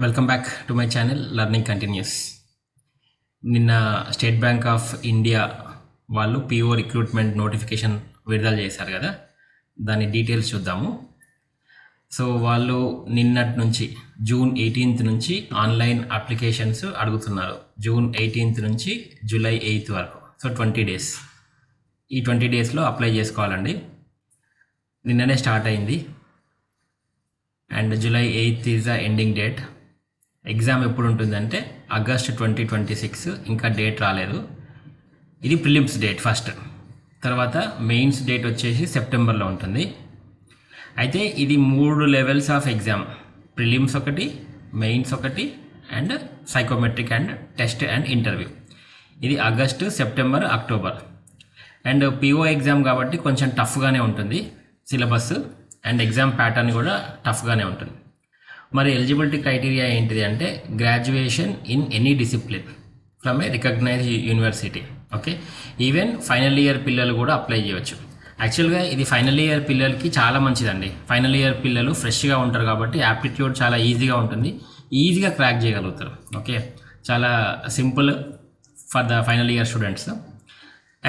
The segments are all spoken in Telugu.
Welcome back to my channel learning continuous. నిన్న స్టేట్ బ్యాంక్ ఆఫ్ ఇండియా వాళ్ళు పిఓ రిక్రూట్మెంట్ నోటిఫికేషన్ విడుదల చేశారు కదా, దాని డీటెయిల్స్ చూద్దాము. సో వాళ్ళు నిన్నటి నుంచి జూన్ 18th నుంచి ఆన్లైన్ అప్లికేషన్స్ అడుగుతున్నారు. జూన్ 18th నుంచి జూలై 8th వరకు, సో 20 days. ఈ 20 daysలో అప్లై చేసుకోవాలండి. నిన్ననే స్టార్ట్ అయింది and July 8th is the ending date. Exam ఎప్పుడు ఉంటుందంటే ఆగస్ట్ 2026, ఇంకా డేట్ రాలేదు. ఇది ప్రిలిమ్స్ డేట్ ఫస్ట్, తర్వాత మెయిన్స్ డేట్ వచ్చేసి సెప్టెంబర్లో ఉంటుంది. అయితే ఇది 3 లెవెల్స్ ఆఫ్ ఎగ్జామ్, ప్రిలిమ్స్ ఒకటి, మెయిన్స్ ఒకటి and psychometric and test and interview. ఇది August, September, October. And PO exam కాబట్టి కొంచెం టఫ్గానే ఉంటుంది సిలబస్, అండ్ ఎగ్జామ్ ప్యాటర్న్ కూడా టఫ్గానే ఉంటుంది. మరి ఎలిజిబిలిటీ క్రైటీరియా ఏంటిది అంటే graduation in any discipline from a recognised university. Okay, even final year పిల్లలు కూడా అప్లై చేయవచ్చు. యాక్చువల్గా ఇది ఫైనల్ ఇయర్ పిల్లలకి చాలా మంచిదండి. ఫైనల్ ఇయర్ పిల్లలు ఫ్రెష్గా ఉంటారు కాబట్టి యాప్టిట్యూడ్ చాలా ఈజీగా ఉంటుంది, ఈజీగా క్రాక్ చేయగలుగుతారు. ఓకే, చాలా simple for the final year students.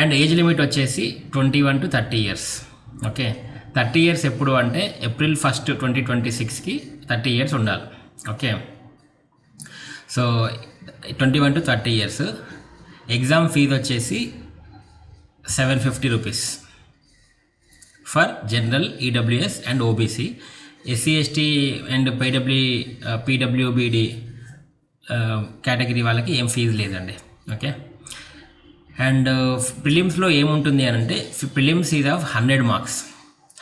And age limit వచ్చేసి 21 to 30 years. ఓకే, 30 years ఎప్పుడు అంటే April 1st, 2026కి 30 years ఉండాలి. Okay, so 21 to 30 years. Exam fee వచ్చేసి 750 rupees for general, EWS and OBC. SC, ST and PWBD category వాళ్ళకి ఏం ఫీజు లేదండి. ఓకే, అండ్ ప్రిలిమ్స్లో ఏముంటుంది అని అంటే prelims is of 100 marks.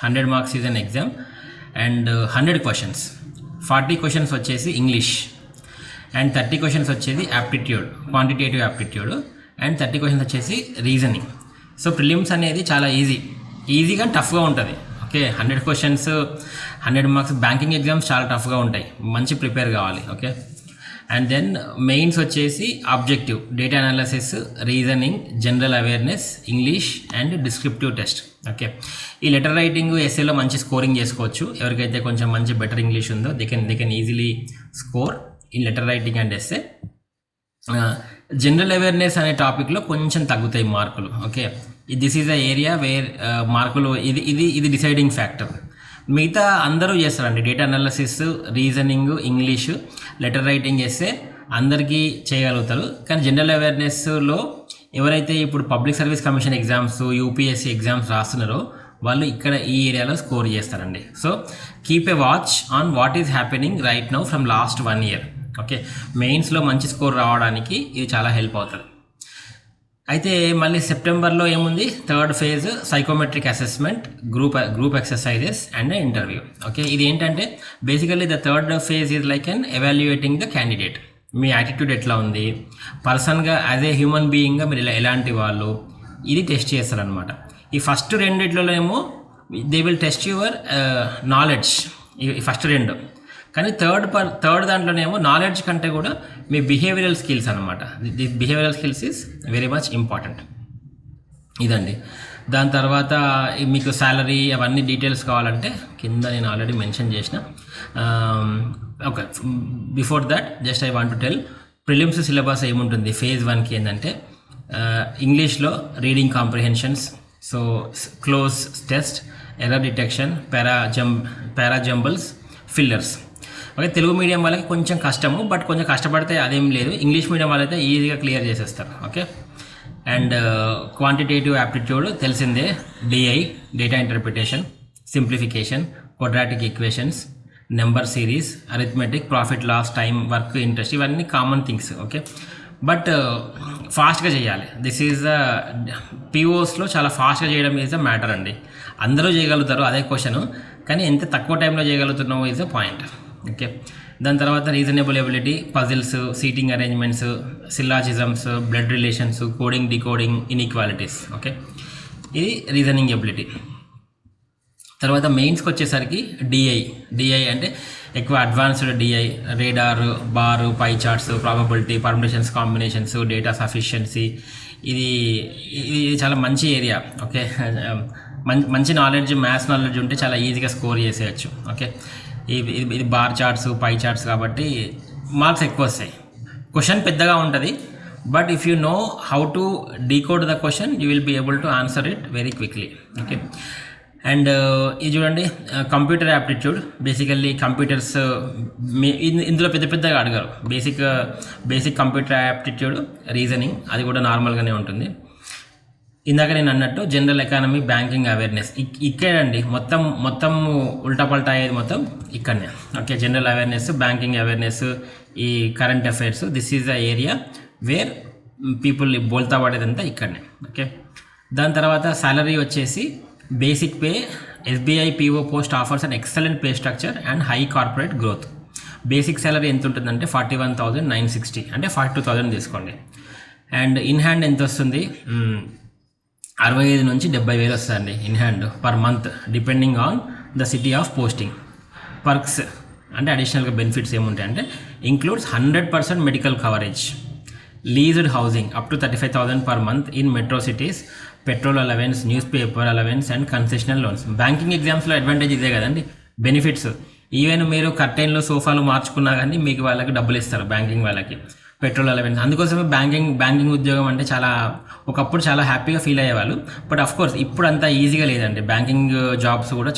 100 marks is an exam and 100 questions. 40 questions వచ్చేసి ఇంగ్లీష్ అండ్ 30 questions వచ్చేది aptitude, quantitative aptitude, and 30 questions వచ్చేసి రీజనింగ్. సో ప్రిలిమ్స్ అనేది చాలా ఈజీగా టఫ్గా ఉంటుంది. Okay, 100 questions, 100 marks. Banking exams చాలా టఫ్గా ఉంటాయి, మంచి ప్రిపేర్ కావాలి. ఓకే, అండ్ దెన్ మెయిన్స్ వచ్చేసి objective, data analysis, reasoning, general awareness, English and descriptive test. Okay, ఈ లెటర్ రైటింగ్, ఎస్ఏలో మంచి స్కోరింగ్ చేసుకోవచ్చు. ఎవరికైతే కొంచెం మంచి బెటర్ ఇంగ్లీష్ ఉందో they can easily score in letter writing and SA. General awareness అనే టాపిక్లో కొంచెం తగ్గుతాయి మార్కులు. Okay, this is a area where మార్కులు ఇది డిసైడింగ్ ఫ్యాక్టర్. మిగతా అందరూ చేస్తారండి, data analysis, reasoning, English, letter writing, SA అందరికీ చేయగలుగుతారు. కానీ జనరల్ అవేర్నెస్లో ఎవరైతే ఇప్పుడు public service commission exams, UPSC exams రాస్తున్నారో వాళ్ళు ఇక్కడ ఈ ఏరియాలో స్కోర్ చేస్తారండి. So keep a watch on what is happening right now from last 1 year. Okay, మెయిన్స్లో మంచి స్కోర్ రావడానికి ఇది చాలా హెల్ప్ అవుతుంది. అయితే మళ్ళీ సెప్టెంబర్లో ఏముంది, 3rd phase psychometric assessment, group exercises and interview. Okay, ఇది ఏంటంటే basically the 3rd phase is like an evaluating the candidate. మీ యాటిట్యూడ్ ఎట్లా ఉంది, పర్సన్గా యాజ్ ఏ హ్యూమన్ బీయింగ్గా మీరు ఎలాంటి వాళ్ళు, ఇది టెస్ట్ చేస్తారనమాట. ఈ ఫస్ట్ రెండిట్లలో ఏమో they will test your knowledge, ఈ ఫస్ట్ 2. కానీ థర్డ్ దాంట్లోనేమో నాలెడ్జ్ కంటే కూడా మీ బిహేవియరల్ స్కిల్స్ అనమాట. The behavioural skills is very much important. ఇదండి. దాని తర్వాత మీకు శాలరీ అవన్నీ డీటెయిల్స్ కావాలంటే కింద నేను ఆల్రెడీ మెన్షన్ చేసిన. Okay, before that just I want to tell prelims syllabus ఏముంటుంది. phase 1కి ఏంటంటే ఇంగ్లీష్లో reading comprehensions, so cloze test, error detection, parajumbles, fillers. Okay, Telugu medium వాళ్ళకి కొంచెం కష్టము, బట్ కొంచెం కష్టపడితే అదేం లేదు. ఇంగ్లీష్ మీడియం వాళ్ళైతే ఈజీగా క్లియర్ చేసేస్తారు. ఓకే, అండ్ క్వాంటిటేటివ్ యాప్టిట్యూడ్ తెలిసిందే, DI, data interpretation, simplification, quadratic equations, number series, arithmetic, profit loss, time, work, interest, ఇవన్నీ కామన్ థింగ్స్. ఓకే, బట్ ఫాస్ట్గా చేయాలి. దిస్ ఈజ్ ద పిఓస్లో చాలా ఫాస్ట్గా చేయడం ఈజ్ ద మ్యాటర్ అండి. అందరూ చేయగలుగుతారు అదే క్వశ్చన్, కానీ ఎంత తక్కువ టైంలో చేయగలుగుతున్నావు ఈజ్ ద పాయింట్. ఓకే, దాని తర్వాత reasonable ability, puzzles, seating arrangements, syllogisms, blood relations, coding, decoding, inequalities. Okay, ఇది రీజనింగ్ ఎబిలిటీ. తర్వాత మెయిన్స్కి వచ్చేసరికి డిఐ అంటే ఎక్కువ advanced DI, radar, bar, pie charts, probability, permutations, combinations, data sufficiency. ఇది చాలా మంచి ఏరియా. ఓకే, మంచి నాలెడ్జ్, మ్యాథ్స్ నాలెడ్జ్ ఉంటే చాలా ఈజీగా స్కోర్ చేసేయచ్చు. ఓకే, ఇది బార్ చార్ట్స్, పై చార్ట్స్ కాబట్టి మార్క్స్ ఎక్కువ వస్తాయి. క్వశ్చన్ పెద్దగా ఉంటుంది, but if you know how to decode the question you will be able to answer it very quickly. Okay, and ఇది చూడండి, కంప్యూటర్ యాప్టిట్యూడ్. బేసికల్లీ కంప్యూటర్స్ ఇందులో పెద్ద పెద్దగా అడగారు. బేసిక్ కంప్యూటర్ యాప్టిట్యూడ్, రీజనింగ్ అది కూడా నార్మల్గానే ఉంటుంది. ఇందాక నేను అన్నట్టు జనరల్ ఎకానమీ, బ్యాంకింగ్ అవేర్నెస్ ఇక్కడండి మొత్తం ఉల్టా పల్టా అయ్యేది మొత్తం ఇక్కడనే. Okay, general awareness, banking awareness, ఈ current affairs, this is the area where people బోల్తా పడేదంతా ఇక్కడనే. ఓకే, దాని తర్వాత సాలరీ వచ్చేసి basic pay. SBI PO post offers and excellent pay structure and high corporate growth. Basic salary ఎంత ఉంటుందంటే 41,960, అంటే 42,000 తీసుకోండి. అండ్ ఇన్ హ్యాండ్ ఎంత వస్తుంది? 65 నుంచి 70,000 వస్తుందండి in hand per month, depending on the city of posting. Perks అంటే అడిషనల్గా బెనిఫిట్స్ ఏముంటాయంటే includes 100% medical coverage, leased housing up to 35,000 per month in metro cities, petrol allowance, newspaper allowance and concessional loans. Banking ఎగ్జామ్స్లో అడ్వాంటేజ్ ఇదే కదండి, బెనిఫిట్స్. ఈవెన్ మీరు కర్టెన్లు, సోఫాలు మార్చుకున్నా కానీ మీకు వాళ్ళకి డబ్బులు ఇస్తారు, బ్యాంకింగ్ వాళ్ళకి, పెట్రోల్ అలవెన్స్. అందుకోసమే బ్యాంకింగ్ ఉద్యోగం అంటే ఒకప్పుడు చాలా హ్యాపీగా ఫీల్ అయ్యేవాళ్ళు. బట్ అఫ్ కోర్స్ ఇప్పుడు అంతా ఈజీగా లేదండి. బ్యాంకింగ్ జాబ్స్ కూడా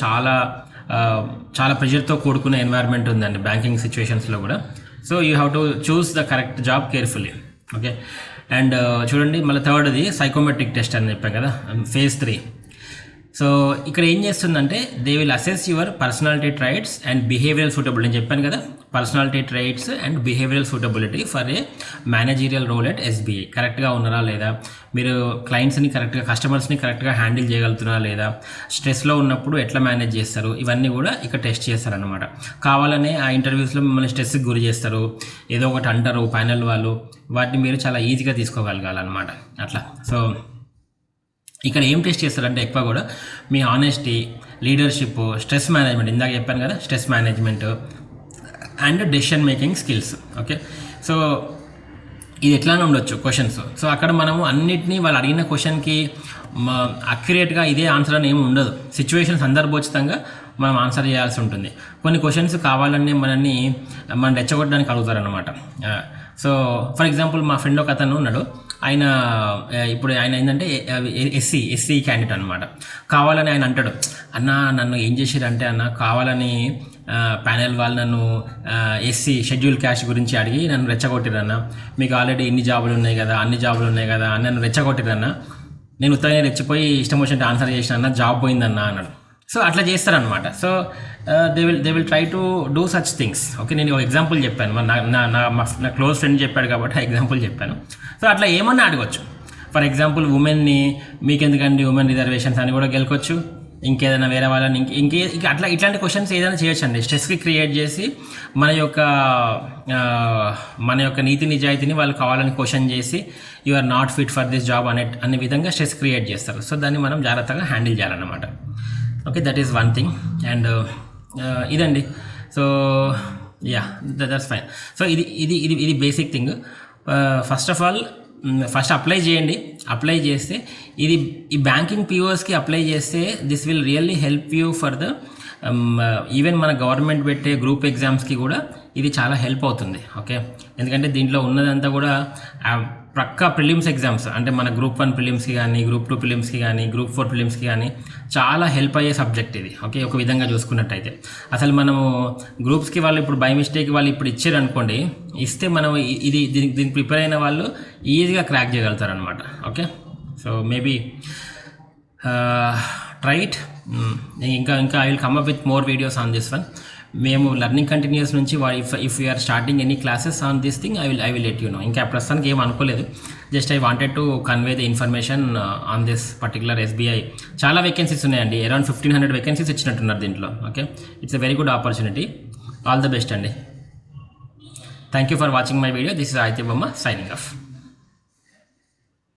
చాలా ప్రెషర్తో కూడుకున్న ఎన్వైర్న్మెంట్ ఉందండి బ్యాంకింగ్ సిచ్యువేషన్స్లో కూడా. So you have to choose the correct job carefully. Okay, and చూడండి మళ్ళీ థర్డ్ది సైకోమెట్రిక్ టెస్ట్ అని చెప్పాం కదా, phase 3. సో ఇక్కడ ఏం చేస్తుందంటే they will assess your personality traits and behavioural suitability. నేను చెప్పాను కదా, personality traits and behavioural suitability for a managerial role at SBI. కరెక్ట్గా ఉన్నారా లేదా, మీరు క్లయింట్స్ని కరెక్ట్గా, కస్టమర్స్ని కరెక్ట్గా హ్యాండిల్ చేయగలుగుతున్నారా లేదా, స్ట్రెస్లో ఉన్నప్పుడు ఎట్లా మేనేజ్ చేస్తారు, ఇవన్నీ కూడా ఇక్కడ టెస్ట్ చేస్తారనమాట. కావాలనే ఆ ఇంటర్వ్యూస్లో మిమ్మల్ని స్ట్రెస్కి గురి చేస్తారు, ఏదో ఒకటి అంటారు ప్యానెల్ వాళ్ళు, వాటిని మీరు చాలా ఈజీగా తీసుకోగలగాలన్నమాట అట్లా. సో ఇక్కడ ఏం టెస్ట్ చేస్తారంటే ఎక్కువ కూడా మీ ఆనెస్టీ, లీడర్షిప్, స్ట్రెస్ మేనేజ్మెంట్, ఇందాక చెప్పాను కదా, stress management and decision making skills. Okay, so ఇది ఎట్లానే ఉండొచ్చు క్వశ్చన్స్. సో అక్కడ మనము అన్నిటినీ వాళ్ళు అడిగిన క్వశ్చన్కి అక్యురేట్గా ఇదే ఆన్సర్ అని ఏమి ఉండదు. సిచ్యువేషన్ సందర్భోచితంగా మనం ఆన్సర్ చేయాల్సి ఉంటుంది. కొన్ని క్వశ్చన్స్ కావాలని మనం రెచ్చగొట్టడానికి అడుగుతారనమాట. సో ఫర్ ఎగ్జాంపుల్ మా ఫ్రెండ్ ఒక అతను ఉన్నాడు, ఆయన ఏంటంటే ఎస్సీ క్యాండిడేట్ అనమాట. కావాలని ఆయన అంటాడు, అన్న నన్ను ఏం చేశారంటే అన్న కావాలని ప్యానెల్ వాళ్ళు నన్ను ఎస్సీ షెడ్యూల్ క్యాస్ట్ గురించి అడిగి నన్ను రెచ్చగొట్టిరన్న, మీకు ఆల్రెడీ ఇన్ని జాబులు ఉన్నాయి కదా, అన్ని జాబులు ఉన్నాయి కదా అని నన్ను రెచ్చగొట్టిరన్న, నేను ఉత్తగా రెచ్చిపోయి ఇష్టం వచ్చినట్టు ఆన్సర్ చేసిన అన్న, జాబ్ పోయిందన్న అన్నాడు. సో అట్లా చేస్తారనమాట. So they will try to do such things. Okay, నేను ఒక ఎగ్జాంపుల్ చెప్పాను, నా క్లోజ్ ఫ్రెండ్ చెప్పాడు కాబట్టి ఆ ఎగ్జాంపుల్ చెప్పాను. సో అట్లా ఏమన్నా అడగచ్చు. ఫర్ ఎగ్జాంపుల్ ఉమెన్ని మీకెందుకండి ఉమెన్ రిజర్వేషన్స్ అని కూడా గెలుకోవచ్చు. ఇంకేదైనా వేరే వాళ్ళని ఇంకా ఇట్లాంటి క్వశ్చన్స్ ఏదైనా చేయొచ్చు అండి. స్ట్రెస్కి క్రియేట్ చేసి మన యొక్క నీతి నిజాయితీని వాళ్ళు కావాలని క్వశ్చన్ చేసి you are not fit for this job అనే విధంగా స్ట్రెస్ క్రియేట్ చేస్తారు. సో దాన్ని మనం జాగ్రత్తగా హ్యాండిల్ చేయాలన్నమాట. Okay, that is one thing. And ఇదండి. So yeah, that's fine. So ఇది basic thing. First of all apply చేయండి. అప్లై చేస్తే ఈ బ్యాంకింగ్ పిఓస్కి అప్లై చేస్తే this will really help you for the even మన గవర్నమెంట్ పెట్టే గ్రూప్ ఎగ్జామ్స్కి కూడా ఇది చాలా హెల్ప్ అవుతుంది. ఓకే, ఎందుకంటే దీంట్లో ఉన్నదంతా కూడా పక్కా ప్రిలిమ్స్ ఎగ్జామ్స్, అంటే మన గ్రూప్ 1 ప్రిలిమ్స్కి కానీ, గ్రూప్ 2 ప్రిలిమ్స్కి కానీ, గ్రూప్ 4 ప్రిలిమ్స్కి కానీ చాలా హెల్ప్ అయ్యే సబ్జెక్ట్ ఇది. ఓకే, ఒక విధంగా చూసుకున్నట్టయితే అసలు మనము గ్రూప్స్కి వాళ్ళు ఇప్పుడు బై మిస్టేక్ వాళ్ళు ఇప్పుడు ఇచ్చారు అనుకోండి, ఇస్తే మనం దీనికి ప్రిపేర్ అయిన వాళ్ళు ఈజీగా క్రాక్ చేయగలుగుతారు అనమాట. Okay, so maybe try it. ఇంకా I will come up with more videos on this one. మేము లర్నింగ్ కంటిన్యూస్ నుంచి if you're starting any classes on this thing I will let you know. ఇంకా ప్రస్తుతానికి ఏం అనుకోలేదు, just I wanted to convey the information on this particular SBI. చాలా వేకెన్సీస్ ఉన్నాయండి, అరౌండ్ 1500 వేకెన్సీస్ ఇచ్చినట్టున్నారు దీంట్లో. Okay, it's a very good opportunity. All the best అండి. Thank you for watching my video. This is Aditya బొమ్మ సైనింగ్ ఆఫ్.